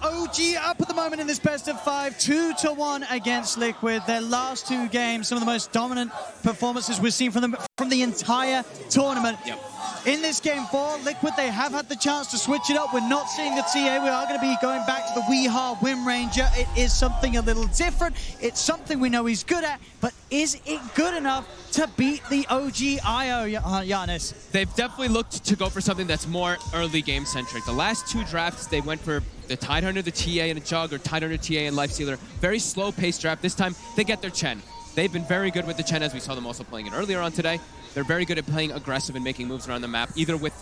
4. OG up at the moment in this best of 5, 2-1 against Liquid. Their last 2 games, some of the most dominant performances we've seen from them from the entire tournament. Yep. In this game 4, Liquid, they have had the chance to switch it up. We're not seeing the TA. We are going to be going back to the Weehaw Wind Ranger. It is something a little different. It's something we know he's good at, but is it good enough to beat the OG IO, Giannis? They've definitely looked to go for something that's more early game centric. The last 2 drafts, they went for the Tidehunter, the TA, and a Jug, or Tidehunter, TA, and Lifestealer. Very slow paced draft. This time, they get their Chen. They've been very good with the Chen, as we saw them also playing it earlier on today. They're very good at playing aggressive and making moves around the map, either with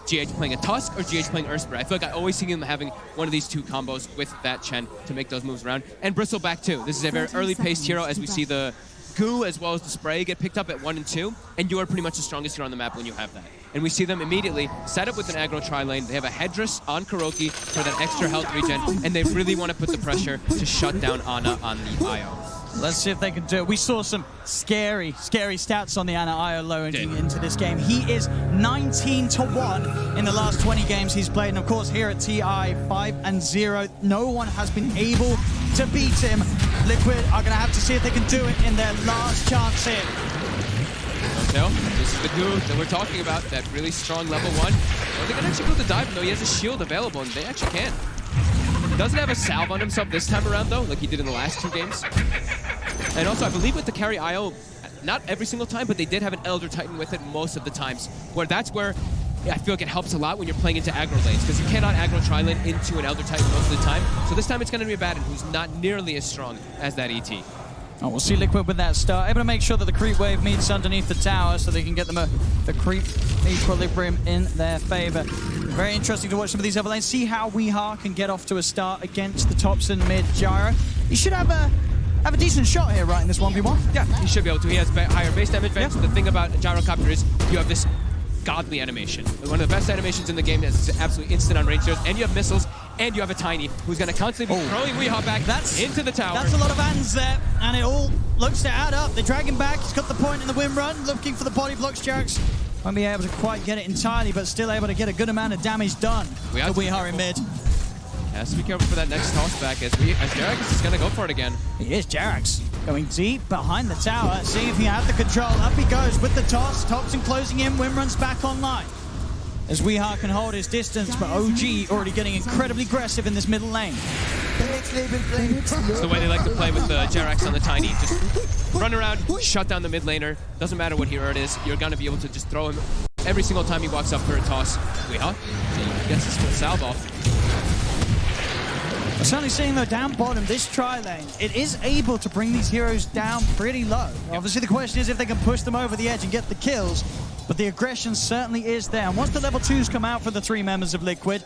GH playing a Tusk or GH playing Ursper. I feel like I always see them having one of these 2 combos with that Chen to make those moves around. And Bristleback too. This is a very early paced hero, as we see the Goo as well as the Spray get picked up at 1 and 2, and you are pretty much the strongest hero on the map when you have that. And we see them immediately set up with an aggro tri-lane. They have a Headdress on Kuroki for that extra health regen, and they really want to put the pressure to shut down Ana on the IO. Let's see if they can do it. We saw some scary stats on the Ana IO loading into this game. He is 19-1 in the last 20 games he's played. And of course, here at TI, 5-0. No one has been able to beat him. Liquid are going to have to see if they can do it in their last chance here. No, this is the Goo that we're talking about, that really strong level 1. Are they going to actually go to dive? No, he has a shield available, and they actually can. He doesn't have a salve on himself this time around, though, like he did in the last 2 games. And also, I believe with the carry IO, not every single time, but they did have an Elder Titan with it most of the times. That's where I feel like it helps a lot when you're playing into aggro lanes, because you cannot aggro tri-lane into an Elder Titan most of the time. So this time it's going to be a Batten who's not nearly as strong as that ET. Oh, we'll see Liquid with that start. Able to make sure that the creep wave meets underneath the tower so they can get them the creep equilibrium in their favor. Very interesting to watch some of these other lanes. See how Weehaw can get off to a start against the tops and mid Gyro. He should have a decent shot here, right, in this 1v1. Yeah, he should be able to. He has higher base damage. Yeah. The thing about Gyrocopter is you have this godly animation. One of the best animations in the game that's absolutely instant on range heroes, and you have missiles, and you have a Tiny who's going to constantly be throwing Weehaw back into the tower. That's a lot of hands there, and it all looks to add up. They drag him back. He's got the point in the win run, looking for the body blocks. Jarex won't be able to quite get it entirely, but still able to get a good amount of damage done to Weehaw in mid. Has to be careful for that next toss back as Jarex is going to go for it again. He is. Jarex going deep behind the tower, seeing if he had the control. Up he goes with the toss. Thompson closing in. Wim runs back online as Weehaw can hold his distance, but OG already getting incredibly aggressive in this middle lane. It's the way they like to play with the Jarex on the Tiny. Just run around, shut down the mid laner. Doesn't matter what hero it is. You're going to be able to just throw him every single time he walks up for a toss. Weehaw gets his full salve off. We're certainly seeing, though, down bottom, this tri-lane, it is able to bring these heroes down pretty low. Yep. Obviously, the question is if they can push them over the edge and get the kills, but the aggression certainly is there. And once the level 2s come out for the 3 members of Liquid,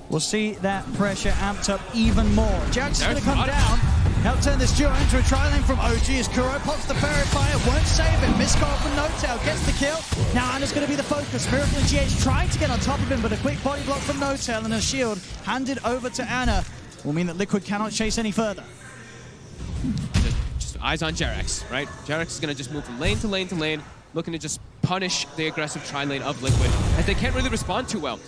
we'll see that pressure amped up even more. Jax is going to come down, help turn this duo into a tri-lane from OG as Kuro pops the Fairy Fire, won't save it. Miscall from No-Tail, gets the kill. Now Ana's going to be the focus. Miracle and GH trying to get on top of him, but a quick body block from No-Tail and a shield handed over to Ana will mean that Liquid cannot chase any further. Just eyes on Jarex, right? Jarex is going to just move from lane to lane to lane, looking to just punish the aggressive tri-lane of Liquid, as they can't really respond too well.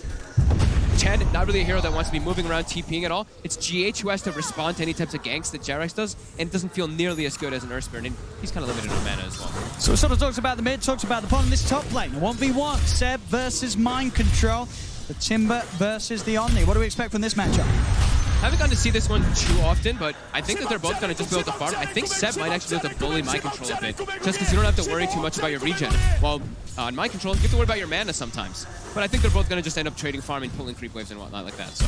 Chen, not really a hero that wants to be moving around TPing at all. It's GH who has to respond to any types of ganks that Jarex does, and it doesn't feel nearly as good as an Ursper, and he's kind of limited on mana as well. So it sort of talks about the mid, talks about the bottom. This top lane, 1v1, Seb versus Mind Control, the Timber versus the Omni. What do we expect from this matchup? Haven't gotten to see this one too often, but I think that they're both going to just be able to farm. I think Seb might actually be able to bully Mind Control a bit, just because you don't have to worry too much about your regen. While on Mind Control, you have to worry about your mana sometimes. But I think they're both going to just end up trading, farming, pulling creep waves and whatnot like that, so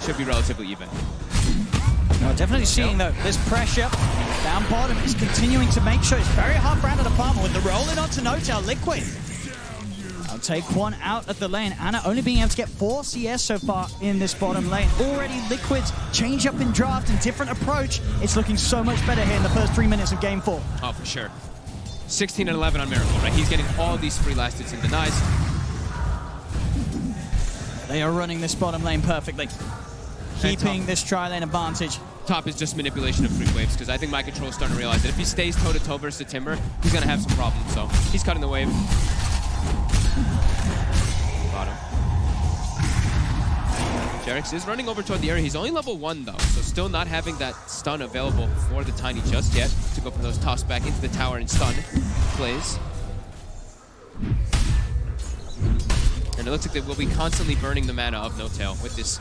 should be relatively even. Well, definitely seeing, though, this pressure down bottom is continuing to make sure it's very hard for Ana to farm with the rolling onto No-Tail. Liquid I'll take one out of the lane. Ana only being able to get 4 CS so far in this bottom lane. Already Liquid's change up in draft and different approach. It's looking so much better here in the first 3 minutes of game 4. Oh, for sure. 16 and 11 on Miracle, right? He's getting all these free last hits and denies. They are running this bottom lane perfectly, keeping this tri-lane advantage. Top is just manipulation of creep waves, because I think my control is starting to realize that if he stays toe-to-toe versus the Timber, he's going to have some problems, so he's cutting the wave. Bottom. Jarex is running over toward the area. He's only level 1 though, so still not having that stun available for the Tiny just yet to go for those toss back into the tower and stun plays. And it looks like they will be constantly burning the mana of No-Tail with this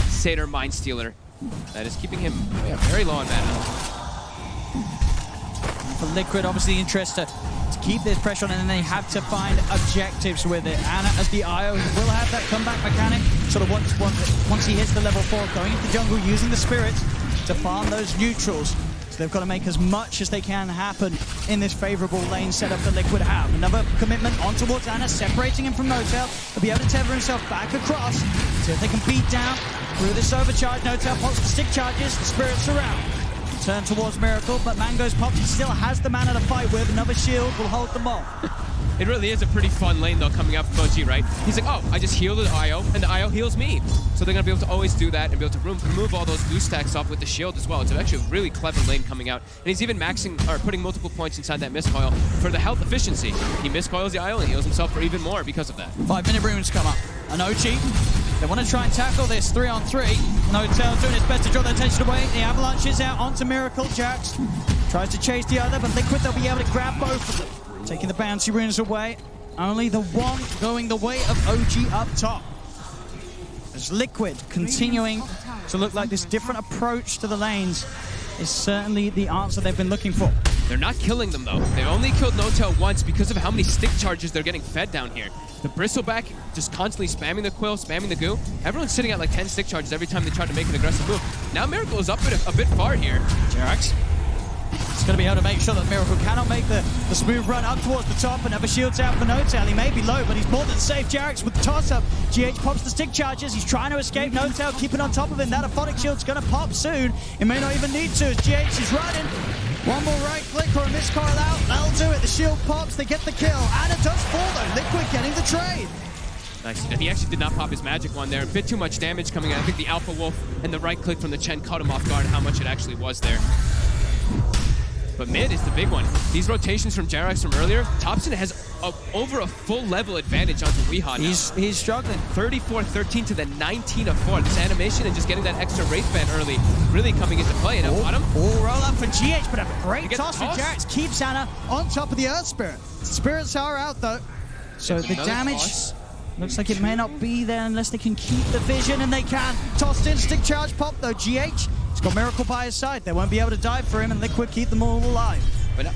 Satyr Mind Stealer that is keeping him very low on mana. For Liquid, obviously the interest to keep this pressure on, and then they have to find objectives with it. Ana, as the IO, will have that comeback mechanic. Sort of once he hits the level 4, going into the jungle, using the spirits to farm those neutrals. So they've got to make as much as they can happen in this favorable lane setup that Liquid have. Another commitment on towards Ana, separating him from No-Tail. He'll be able to tether himself back across, see if they can beat down through this overcharge. No-Tail pops the stick charges, the spirits are out. Turn towards Miracle, but Mango's popped. He still has the mana to fight with. Another shield will hold them off. It really is a pretty fun lane, though, coming out from OG, right? He's like, oh, I just heal the IO, and the IO heals me. So they're going to be able to always do that and be able to remove all those blue stacks off with the shield as well. It's actually a really clever lane coming out. And he's even maxing, or putting multiple points inside that miscoil for the health efficiency. He miscoils the IO and heals himself for even more because of that. 5-minute runes come up. And OG, they want to try and tackle this 3-on-3. No-Tail doing his best to draw their attention away. The avalanche is out onto Miracle. Jax tries to chase the other, but Liquid, they'll be able to grab both of them. Taking the bouncy runes away. Only the one going the way of OG up top. As Liquid continuing to look like this different approach to the lanes is certainly the answer they've been looking for. They're not killing them, though. They only killed No-Tail once because of how many stick charges they're getting fed down here. The Bristleback just constantly spamming the Quill, spamming the Goo. Everyone's sitting at like 10 stick charges every time they try to make an aggressive move. Now Miracle is up a bit far here. Jarex is going to be able to make sure that Miracle cannot make the smooth run up towards the top. Another shield's out for No-Tail. He may be low, but he's more than safe. Jarex with the toss-up. GH pops the stick charges. He's trying to escape. No-Tail keeping on top of him. That Aphotic shield's going to pop soon. It may not even need to as GH is running. One more right click or a miscoil out. That'll do it. The shield pops. They get the kill. And it does fall, though. Liquid getting the trade. Nice. He actually did not pop his magic one there. A bit too much damage coming out. I think the Alpha Wolf and the right click from the Chen caught him off guard how much it actually was there. But mid is the big one. These rotations from Jarex from earlier, Thompson has over a full level advantage onto Weehaw now. He's struggling. 34-13 to the 19-4. This animation and just getting that extra Wraith Band early really coming into play. And bottom. Oh, roll up for GH, but a great toss for Jarex. Keeps Ana on top of the Earth Spirit. Spirits are out, though. So the damage looks like it may not be there unless they can keep the vision, and they can. Tossed in, stick charge pop, though. GH, he's got Miracle by his side. They won't be able to dive for him, and Liquid keep them all alive. But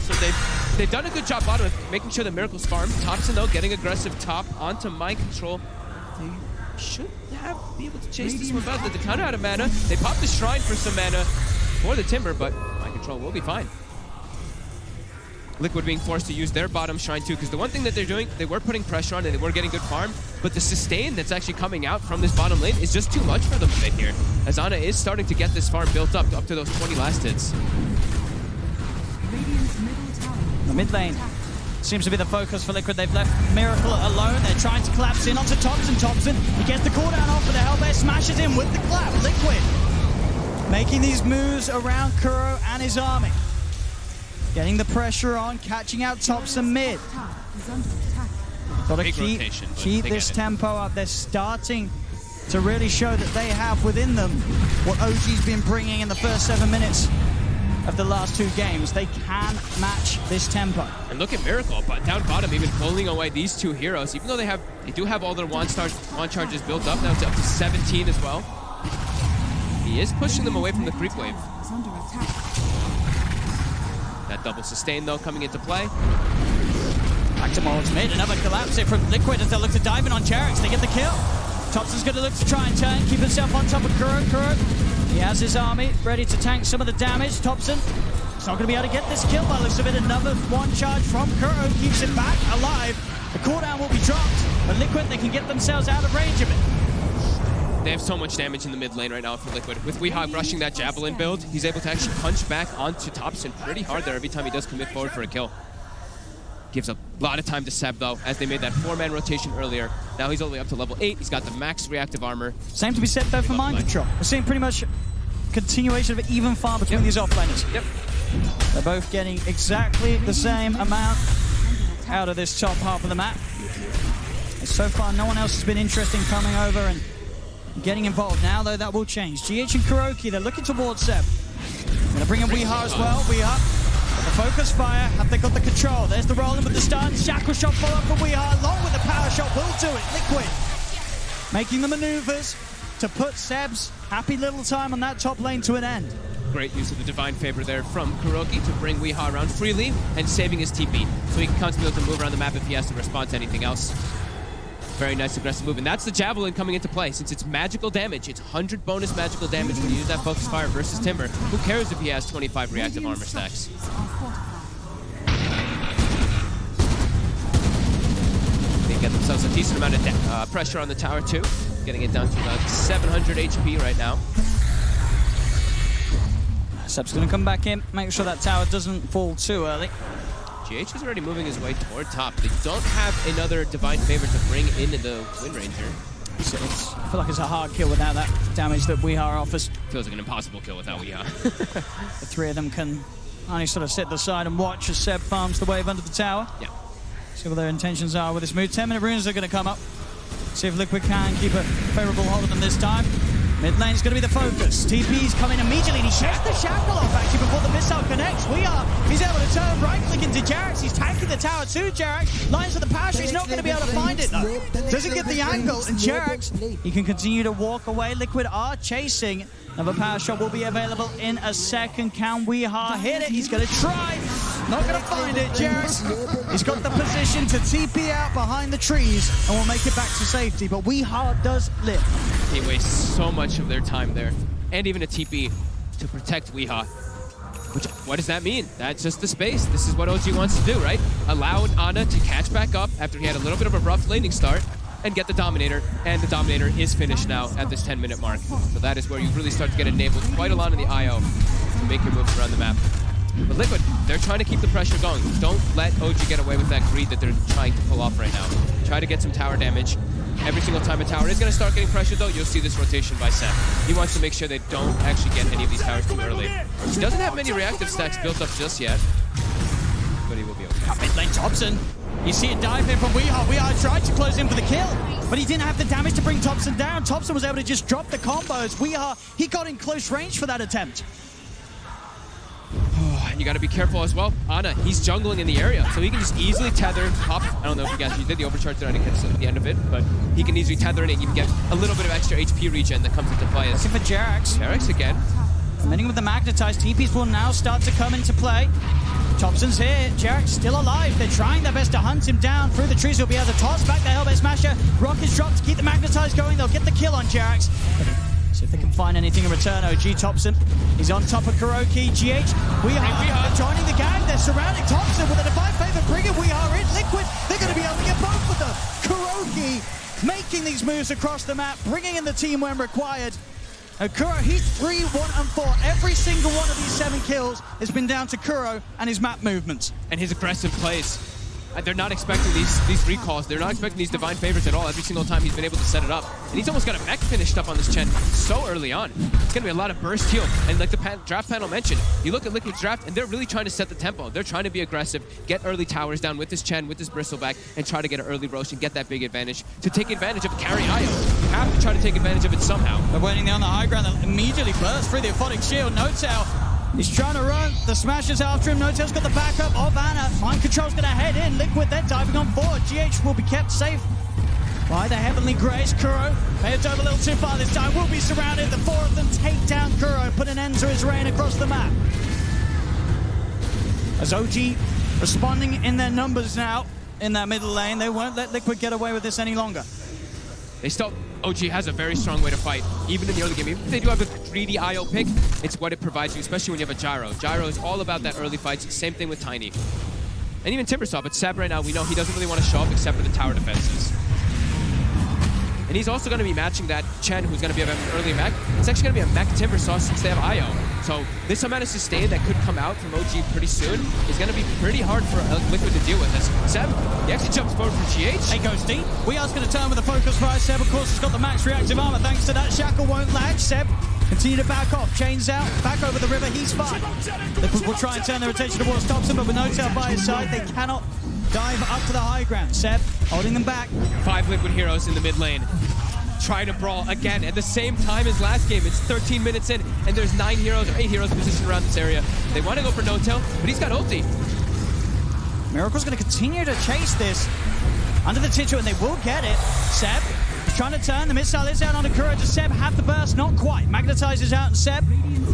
so they've done a good job bottom of making sure that Miracle's farm. Thompson, though, getting aggressive top onto Mind Control. They should be able to chase this one back. The counter out of mana. They pop the Shrine for some mana for the Timber, but Mind Control will be fine. Liquid being forced to use their bottom Shrine too, because the one thing that they're doing, they were putting pressure on and they were getting good farm, but the sustain that's actually coming out from this bottom lane is just too much for them a bit here, as Ana is starting to get this farm built up to those 20 last hits. The mid lane seems to be the focus for Liquid. They've left Miracle alone. They're trying to collapse in onto Thompson. He gets the cooldown off for the Hellbear, smashes in with the clap. Liquid making these moves around Kuro and his army. Getting the pressure on, catching out Thompson mid. Gotta keep this tempo up. They're starting to really show that they have within them what OG's been bringing in the first 7 minutes of the last 2 games. They can match this tempo. And look at Miracle, but down bottom, even pulling away these 2 heroes, even though they do have all their wand charges built up. Now it's up to 17 as well. He is pushing them away from the creep wave. That double sustain, though, coming into play. Back towards mid. Another collapse here from Liquid as they look to dive in on Jarex. They get the kill. Thompson's going to look to try and turn, keep himself on top of Kuro. He has his army ready to tank some of the damage. Thompson is not going to be able to get this kill by the looks of it. Another one charge from Kuro keeps it back alive. The cooldown will be dropped, but Liquid, they can get themselves out of range of it. They have so much damage in the mid lane right now for Liquid. With Weehaw rushing that Javelin build, he's able to actually punch back onto Thompson pretty hard there every time he does commit forward for a kill. Gives a lot of time to Seb, though, as they made that 4-man rotation earlier. Now he's all the way up to level 8. He's got the max reactive armor. Same to be said, though, for Mind Control. We're seeing pretty much continuation of an even farm between these offlaners. Yep. They're both getting exactly the same amount out of this top half of the map. And so far, no one else has been interesting coming over and getting involved. Now, though, that will change. GH and Kuroki, they're looking towards Seb. Gonna bring in Weeha as well. Weeha, the focus fire. Have they got the control? There's the rolling with the stun. Shackle shot follow up for Weeha, along with the power shot. Will do it. Liquid making the maneuvers to put Seb's happy little time on that top lane to an end. Great use of the Divine Favor there from Kuroki to bring Weeha around freely and saving his TP, so he can constantly be able to move around the map if he has to respond to anything else. Very nice aggressive move, and that's the Javelin coming into play. Since it's magical damage, it's 100 bonus magical damage when you use that Focus Fire versus Timber. Who cares if he has 25 reactive armor stacks? They get themselves a decent amount of pressure on the tower too, getting it down to about 700 HP right now. Seb's going to come back in, make sure that tower doesn't fall too early. GH is already moving his way toward top. They don't have another Divine Favor to bring into the Wind Ranger. So I feel like it's a hard kill without that damage that Weeha offers. Feels like an impossible kill without Weeha. The three of them can only sort of sit to the side and watch as Seb farms the wave under the tower. Yeah. See what their intentions are with this move. 10-minute runes are going to come up. See if Liquid can keep a favorable hold of them this time. Mid lane's going to be the focus. TP's coming immediately, and he sheds the shackle off actually before the missile connects. He's able to turn right click into Jerax. He's tanking the tower too, Jerax. Lines for the power shot. He's not going to be able to find it though. Doesn't get the angle, and Jerax, he can continue to walk away. Liquid are chasing. Another power shot will be available in a second. Can Weeha hit it? He's going to try. Not going to find it. Jerax, he's got the position to TP out behind the trees and will make it back to safety. But Weeha does live. He wastes so much of their time there, and even a TP to protect Weeha. Which, what does that mean? That's just the space. This is what OG wants to do, right? Allow Ana to catch back up after he had a little bit of a rough laning start and get the Dominator, and the Dominator is finished now at this 10-minute mark. So that is where you really start to get enabled quite a lot in the IO to make your moves around the map. But Liquid, they're trying to keep the pressure going. Don't let OG get away with that greed that they're trying to pull off right now. Try to get some tower damage. Every single time a tower is going to start getting pressured, though, you'll see this rotation by Seb. He wants to make sure they don't actually get any of these towers too early. He doesn't have many reactive stacks built up just yet, but he will be okay. Mid lane Thompson. You see a dive in from Weeha. Weeha tried to close in for the kill, but he didn't have the damage to bring Thompson down. Thompson was able to just drop the combos. Weeha, he got in close range for that attempt. And you got to be careful as well. Ana, he's jungling in the area, so he can just easily tether up. I don't know if you guys did the overcharge there, I didn't catch at the end of it, but he can easily tether in it. You can get a little bit of extra HP regen that comes into play. Looking for Jerax. Jerax again. Committing with the magnetized. TPs will now start to come into play. Thompson's here. Jerax still alive. They're trying their best to hunt him down through the trees. He'll be able to toss back the Hellbait Smasher. Rockets dropped to keep the magnetized going. They'll get the kill on Jerax. See if they can find anything in return. OG Thompson, he's on top of Kuroki. GH, Weeha joining the gang. They're surrounding Thompson with a Divine Favor, bringing Weeha in. Liquid, they're going to be able to get both of them. Kuroki making these moves across the map, bringing in the team when required. Kuro, he's 3, 1, and 4. Every single one of these 7 kills has been down to Kuro and his map movements. And his aggressive plays. They're not expecting these recalls. They're not expecting these Divine Favors at all every single time he's been able to set it up. And he's almost got a mech finished up on this Chen so early on. It's going to be a lot of burst heal. And like the draft panel mentioned, you look at Liquid's draft, and they're really trying to set the tempo. They're trying to be aggressive, get early towers down with this Chen, with this Bristleback, and try to get an early roast and get that big advantage to take advantage of a carry IO. You have to try to take advantage of it somehow. They're waiting there on the high ground. They'll immediately burst through the Aphotic Shield. No-Tail, he's trying to run. The Smasher's after him. No-Tail's got the backup of Ana. Mind Control's going to head in. Liquid, they're diving on forward. GH will be kept safe by the Heavenly Grace. Kuro may have dove a little too far this time. Will be surrounded. The 4 of them take down Kuro, put an end to his reign across the map. As OG responding in their numbers now in that middle lane, they won't let Liquid get away with this any longer. They still, OG has a very strong way to fight, even in the early game. Even if they do have a greedy IO pick, it's what it provides you, especially when you have a Gyro. Gyro is all about that early fights, same thing with Tiny. And even Timbersaw, but Seb right now, we know he doesn't really want to show up except for the tower defenses. And he's also going to be matching that Chen, who's going to be an early mech. It's actually going to be a mech Timbersaw since they have IO. So this amount of sustain that could come out from OG pretty soon is going to be pretty hard for Liquid to deal with. As Seb, he actually jumps forward for GH. Hey, goes deep. Weeha's going to turn with a focus fire. Seb, of course, has got the max reactive armor. Thanks to that, Shackle won't lag. Seb, continue to back off. Chains out, back over the river. He's fine. Liquid will try and turn their attention towards Thompson, but with No-Tail by his side, they cannot dive up to the high ground. Seb holding them back. 5 Liquid heroes in the mid lane. trying to brawl again at the same time as last game. It's 13 minutes in, and there's 9 heroes or 8 heroes positioned around this area. They want to go for no-tail, but he's got ulti. Miracle's going to continue to chase this under the Titu, and they will get it. Seb is trying to turn. The missile is out on Akura. Does Seb have the burst? Not quite. Magnetizes out, and Seb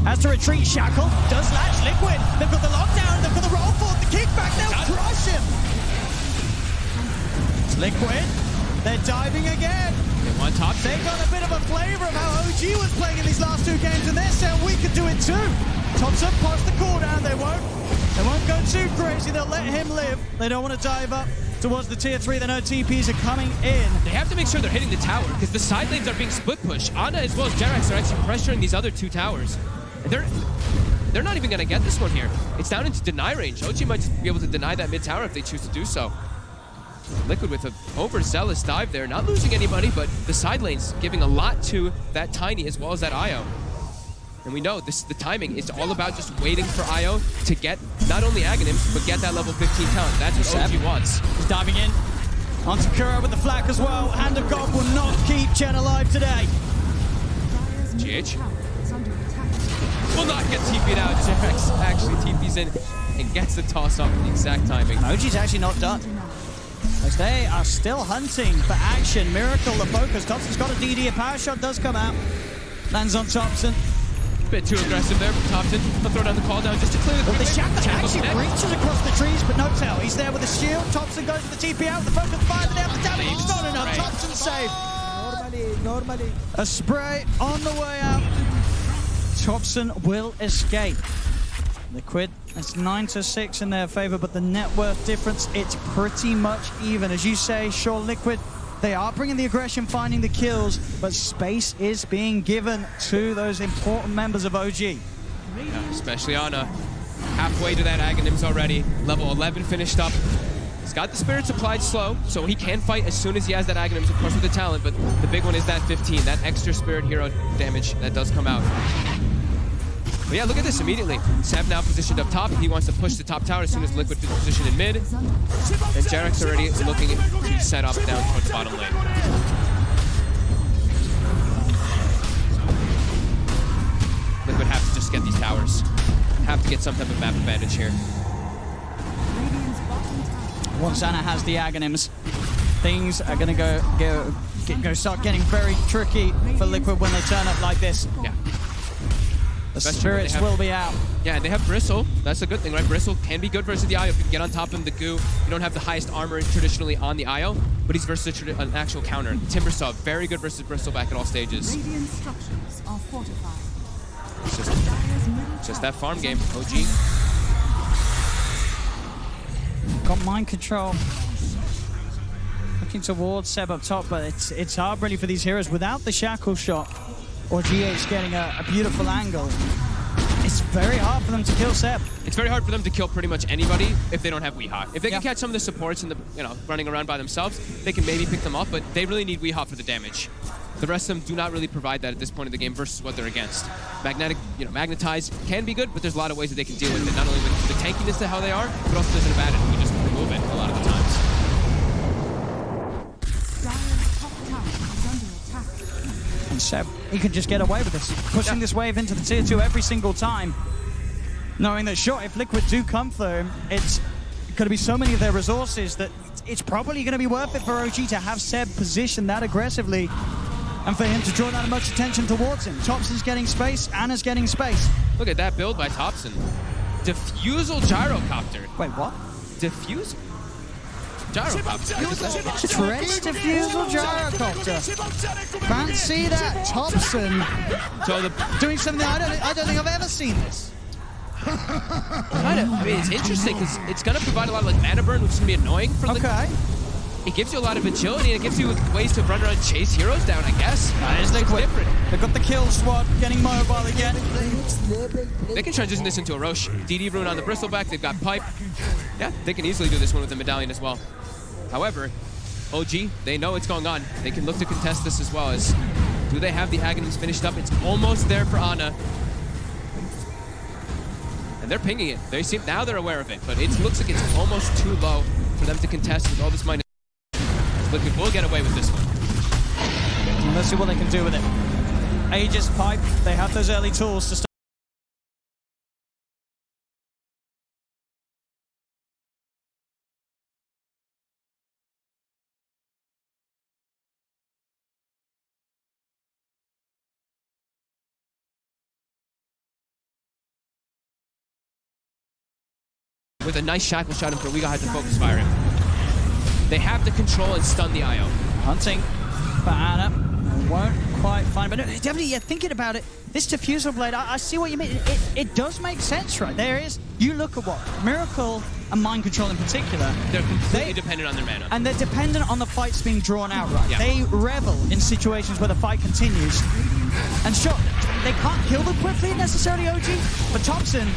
has to retreat. Shackle does latch. Liquid. They've got the lockdown. They've got the roll forward. The kickback. They'll crush him. It's Liquid. They're diving again. They want top. They got a bit of a flavor of how OG was playing in these last 2 games, and they're saying we could do it too. Thompson post the cooldown. They won't go too crazy. They'll let him live. They don't want to dive up towards the tier 3. They know TPs are coming in. They have to make sure they're hitting the tower because the side lanes are being split push. Ana as well as Jerax are actually pressuring these other 2 towers. And they're not even going to get this one here. It's down into deny range. OG might just be able to deny that mid tower if they choose to do so. Liquid with an overzealous dive there, not losing anybody, but the side lanes giving a lot to that Tiny as well as that IO. And we know the timing is all about just waiting for IO to get not only Aghanims, but get that level 15 talent. That's what OG wants. He's diving in. Onto Kuro with the flak as well. Hand of God will not keep Chen alive today. GH will not get TP'd out. Jerax actually TP's in and gets the toss off at the exact timing. OG's actually not done, as they are still hunting for action. Miracle the focus. Thompson's got a DD. A power shot does come out. Lands on Thompson. Bit too aggressive there from Thompson. He'll throw down the call down just to clear the the Shackle actually reaches across the trees, but no tail. He's there with a shield. Thompson goes for the TP out. The focus fire, but down the damage. It's not enough. Thompson save. Normally. A spray on the way out. Thompson will escape. Liquid, it's 9-6 in their favor, but the net worth difference, it's pretty much even. As you say, sure, Liquid, they are bringing the aggression, finding the kills, but space is being given to those important members of OG. Yeah, especially Ana. Halfway to that Aghanims already. Level 11 finished up. He's got the Spirits applied slow, so he can fight as soon as he has that Aghanims, of course, with the talent, but the big one is that 15, that extra Spirit hero damage that does come out. But yeah, look at this immediately. Seb now positioned up top. He wants to push the top tower as soon as Liquid is positioned in mid. And Jerax already looking to set up down towards bottom lane. Liquid have to just get these towers. Have to get some type of map advantage here. Once Ana has the Aghanims, things are going to start getting very tricky for Liquid when they turn up like this. Yeah. The Spirits will be out. Yeah, and they have Bristle. That's a good thing, right? Bristle can be good versus the IO. If you can get on top of him, the goo. You don't have the highest armor traditionally on the IO, but he's versus an actual counter. Timbersaw, very good versus Bristle back at all stages. Radiant structures are fortified. It's just that farm game. OG. Got mind control. Looking towards Seb up top, but it's hard really for these heroes without the shackle shot. Or GH getting a beautiful angle. It's very hard for them to kill Seb. It's very hard for them to kill pretty much anybody if they don't have Weehaw. If they can catch some of the supports and running around by themselves, they can maybe pick them off, but they really need Weehaw for the damage. The rest of them do not really provide that at this point in the game versus what they're against. Magnetize can be good, but there's a lot of ways that they can deal with it. Not only with the tankiness to how they are, but also there's an advantage. We just remove it a lot of the times. And Seb, he can just get away with this, pushing this wave into the tier 2 every single time, knowing that sure, if Liquid do come for him, it's going to be so many of their resources that it's probably going to be worth it for OG to have Seb positioned that aggressively and for him to draw that much attention towards him. Thompson's getting space, Ana's getting space. Look at that build by Thompson. Diffusal Gyrocopter. Wait, what? Diffusal? Gyrocopter. Treads Diffusal Gyrocopter. Fancy that. Thompson doing something I don't think I've ever seen this. I mean, it's interesting because it's going to provide a lot of mana burn, which is going to be annoying for Liquid. Okay. It gives you a lot of agility, and it gives you ways to run around and chase heroes down, I guess. That is Liquid. Different. They've got the kill squad getting mobile again. They can transition this into a Roche. DD Rune on the Bristleback, they've got Pipe. Yeah, they can easily do this one with the Medallion as well. However, OG, they know what's going on. They can look to contest this as well. As do they have the Aghanims finished up? It's almost there for Ana. And they're pinging it. They seem now they're aware of it, but it looks like it's almost too low for them to contest with all this minus. Liquid will get away with this one. And let's see what they can do with it. Aegis, Pipe, they have those early tools to start. With a nice shackle shot in for We had to focus fire him. They have to control and stun the IO. Hunting for Ana. Won't quite find, but definitely, yeah, thinking about it, this Diffusal Blade, I see what you mean. It does make sense, right? There is, you look at what Miracle and Mind Control in particular. They're completely dependent on their mana. And they're dependent on the fights being drawn out, right? Yeah. They revel in situations where the fight continues. And sure, they can't kill them quickly necessarily, OG, but Thompson,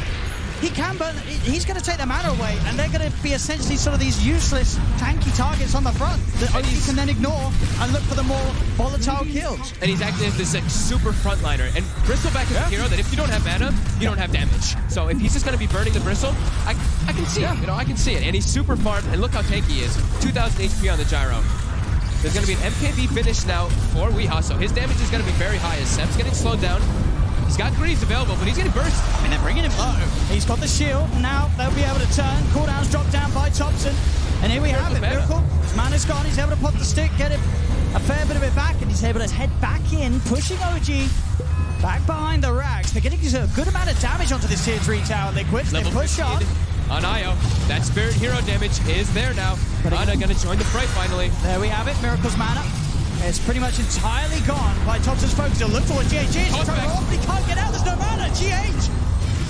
he can, but he's going to take their mana away, and they're going to be essentially sort of these useless, tanky targets on the front that OG can then ignore and look for the more volatile kills. And he's acting as this like, super frontliner. And Bristleback is a hero that if you don't have mana, you don't have damage. So if he's just going to be burning the Bristle, I can see it. You know, I can see it. And he's super farmed, and look how tanky he is. 2,000 HP on the Gyro. There's going to be an MKB finish now for Weehaw, so his damage is going to be very high as Seb's getting slowed down. He's got greaves available, but he's getting burst. I mean, they're bringing him low. He's got the shield. Now they'll be able to turn. Cooldowns dropped down by Thompson. And here we have it. Miracle. His mana's gone. He's able to pop the stick, get it a fair bit of it back, and he's able to head back in, pushing OG back behind the racks. They're getting a good amount of damage onto this tier 3 tower. Liquid. They push on. On IO. That Spirit Hero damage is there now. Ana gonna join the fray finally. There we have it. Miracle's mana. It's pretty much entirely gone by Thompson's focus. He'll look towards GH. He's trying to off, but he can't get out. There's no mana. GH,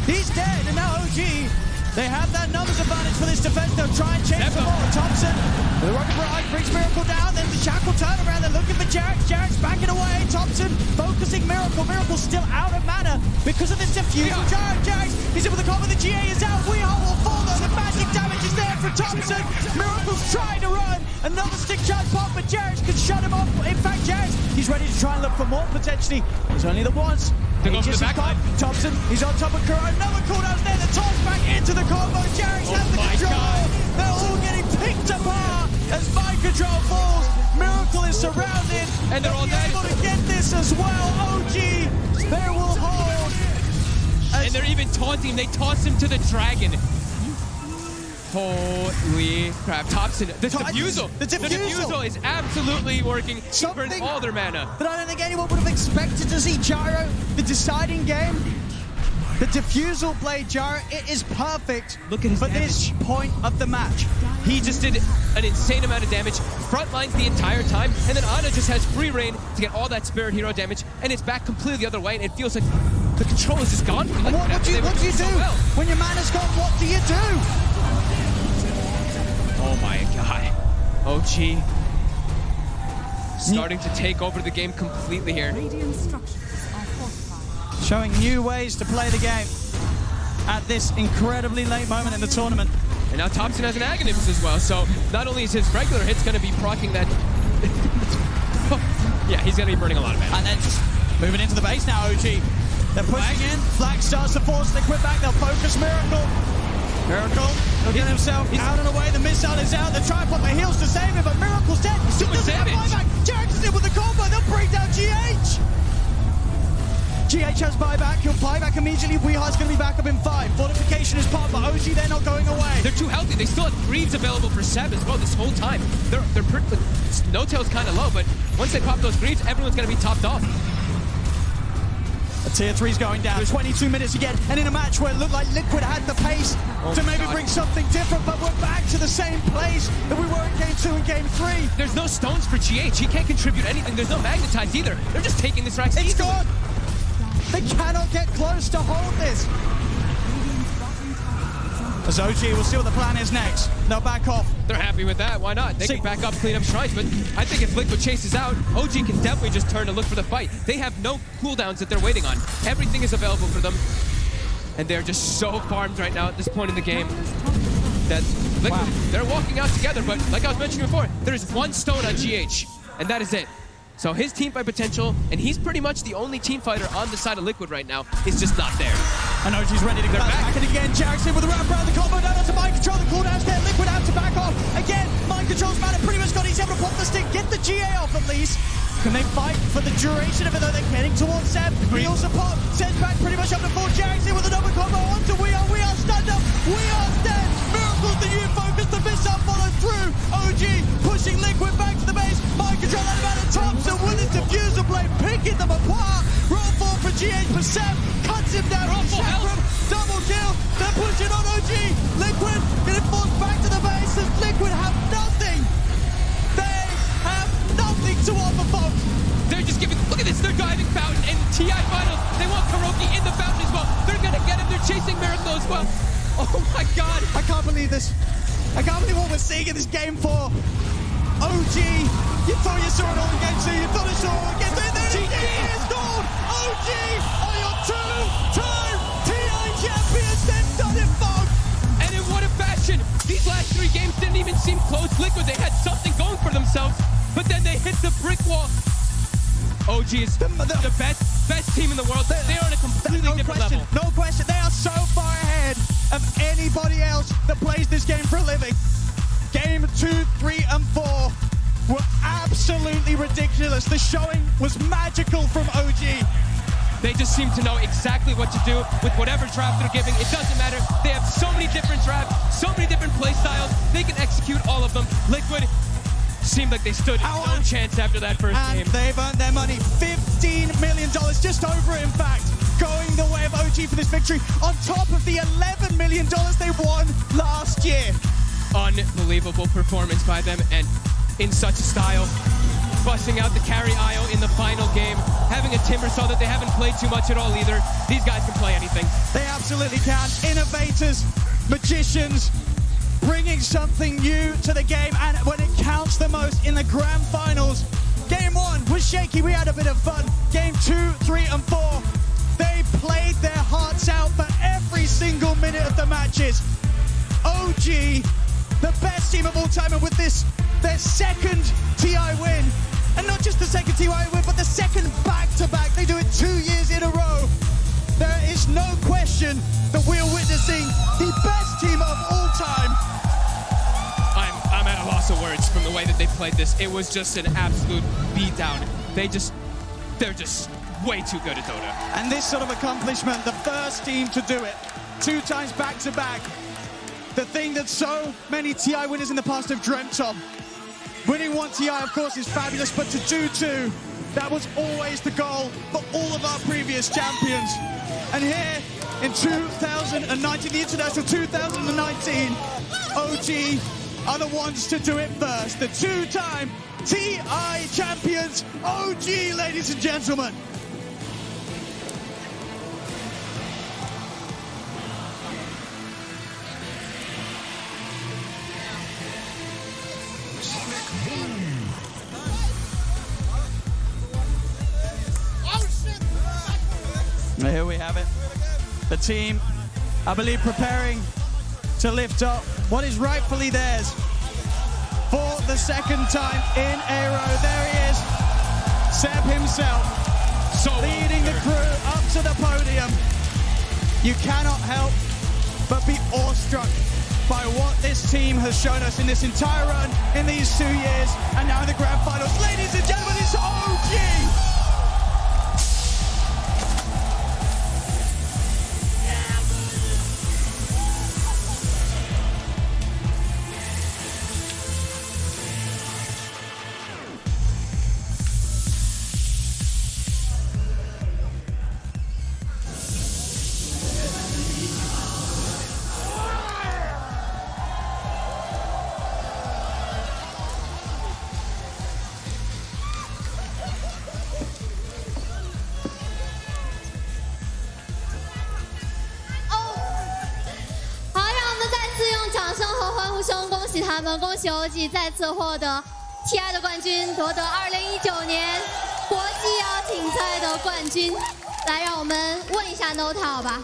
he's dead. And now OG, they have that numbers advantage for this defense. They'll try and change the ball. Thompson, the Rocket Barrage brings Miracle down. Then the Shackle turn around. They're looking for Jarek. Jarek's backing away. Thompson focusing Miracle. Miracle's still out of mana because of this Diffusal. Jarek, he's in with the combo. The GA is out. Weehaw will fall though. The magic damage is there for Thompson. Miracle's trying to run. Another stick charge pop, but Jarek can shut him off. In fact, Jarek, he's ready to try and look for more potentially. There's only the once. They go for the back line. Thompson, he's on top of Kuro. Another cooldown's there. The toss back into the combo. Jarek has the control. God. They're all getting picked apart as Mind Control falls. Miracle is surrounded. And they're all dead. able to get this as well. OG, they will hold. And they're even taunting. They toss him to the dragon. Holy crap. Thompson, the Diffusal. The Diffusal is absolutely working. He burned all their mana. That I don't think anyone would have expected to see Gyro, the deciding game. The Diffusal Blade Gyro, it is perfect. Look at his damage. this point of the match. He just did an insane amount of damage, front lines the entire time, and then Ana just has free reign to get all that Spirit Hero damage, and it's back completely the other way, and it feels like the control is just gone. Like, what do you do? So well. When your mana's gone, what do you do? Oh my god. OG starting to take over the game completely here. Radiant structures are fortified. Showing new ways to play the game at this incredibly late moment in the tournament. And now Thompson has an Agonist as well, so not only is his regular hits going to be proccing that... yeah, he's going to be burning a lot of mana. And then just moving into the base now, OG. They're pushing in. Flag starts to force Liquid back. They'll focus Miracle. Miracle will get himself out and away. The missile is out. They're trying to put the heals to save him, but Miracle's dead. He's too much damage. Jarek is in with the combo. They'll bring down GH. GH has buyback. He'll buy back immediately. Weeha's going to be back up in 5. Fortification is popped, but OG, they're not going away. They're too healthy. They still have Greaves available for Seb as well this whole time. They're pretty... No-Tail's kind of low, but once they pop those Greaves, everyone's going to be topped off. The tier 3's going down. 22 minutes again, and in a match where it looked like Liquid had the pace to maybe bring something different, but we're back to the same place that we were in Game 2 and Game 3. There's no stones for GH. He can't contribute anything. There's no magnetize either. They're just taking this rack. It's gone. They cannot get close to hold this. As OG, we'll see what the plan is next. They'll back off. They're happy with that. Why not? They can back up, clean up shrines, but I think if Liquid chases out, OG can definitely just turn to look for the fight. They have no cooldowns that they're waiting on. Everything is available for them, and they're just so farmed right now at this point in the game that Liquid, they're walking out together, but like I was mentioning before, there's one stone on GH, and that is it. So his teamfight potential, and he's pretty much the only team fighter on the side of Liquid right now, is just not there. And OG's ready to go back and again. Jarek's in with the wrap around the combo down onto Mind Control. The cooldown's there. Liquid out to back off. Again, Mind Control's mana pretty much got. He's able to pop the stick, get the GA off at least. Can they fight for the duration of it, though? They're getting towards Seb. He also pop. Seb's back pretty much up to full. Jarek's in with another combo onto We Are. We Are stunned up. We Are dead. Miracles, the new focus. The missile follows through. OG pushing Liquid back to the base. Mind control out of out of Thompson with his diffuser blade, picking them apart. Roll 4 for GH, but Seb cuts him down. Chakram, double kill. They're pushing on OG. Liquid getting forced back to the base as Liquid have nothing. They have nothing to offer, folks. They're just giving, look at this, they're diving Fountain in TI Finals. They want Kuroki in the Fountain as well. They're gonna get him, they're chasing Miracle as well. Oh my God. I can't believe this. I can't believe what we're seeing in this game 4. OG, you thought you saw it all in game 2, you thought you saw it all in game 3, then it is gold. OG are your 2-time TI champions, they've done it, folks. And in what a fashion. These last 3 games didn't even seem close. Liquid, they had something going for themselves, but then they hit the brick wall. OG is the best team in the world. They are on a completely different level. No question. They are so far ahead of anybody else that plays this game for a living. Game 2, 3, and 4 were absolutely ridiculous. The showing was magical from OG. They just seem to know exactly what to do with whatever draft they're giving. It doesn't matter. They have so many different drafts, so many different play styles. They can execute all of them. Liquid seemed like they stood no chance after that first game. And they've earned their money. $15 million, just over it, in fact, going the way of OG for this victory, on top of the $11 million they won last year. Unbelievable performance by them, and in such a style. Busting out the carry IO in the final game, having a Timbersaw that they haven't played too much at all either. These guys can play anything. They absolutely can. Innovators, magicians, bringing something new to the game, and when it counts the most in the grand finals. Game 1 was shaky, we had a bit of fun. Game 2, 3, and 4, they played their hearts out for every single minute of the matches. OG, the best team of all time, and with this, their second TI win. And not just the second TI win, but the second back-to-back. They do it 2 years in a row. There is no question that we're witnessing the best team of all time. I'm at a loss of words from the way that they played this. It was just an absolute beatdown. They're just way too good at Dota. And this sort of accomplishment, the first team to do it, 2 times back-to-back. The thing that so many TI winners in the past have dreamt of. Winning 1 TI, of course, is fabulous, but to do 2, that was always the goal for all of our previous champions. And here, in 2019, the International 2019, OG are the ones to do it first. The 2-time TI champions, OG, ladies and gentlemen. And here we have it. The team, I believe, preparing to lift up what is rightfully theirs for the second time in a row. There he is, Seb himself, leading the crew up to the podium. You cannot help but be awestruck by what this team has shown us in this entire run, in these 2 years, and now in the grand finals. Ladies and gentlemen, it's OG!恭喜OG再次获得 TI 的冠军，夺得2019年国际邀请赛的冠军。来，让我们问一下 Nota 好吧？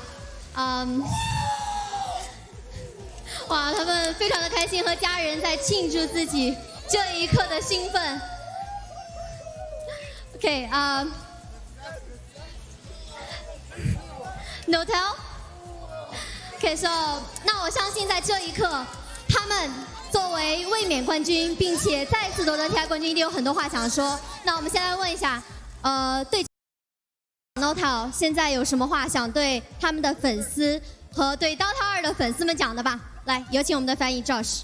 哇，他们非常的开心，和家人在庆祝自己这一刻的兴奋。OK， Nota。OK，so 那我相信在这一刻，他们作为卫冕冠军，并且再次夺得 TI 冠军，一定有很多话想说。那我们先来问一下，对 Nota 现在有什么话想对他们的粉丝和对 Dota 2的粉丝们讲的吧？来，有请我们的翻译 Josh。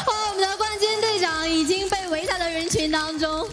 我们的冠军队长已经被围在了人群当中。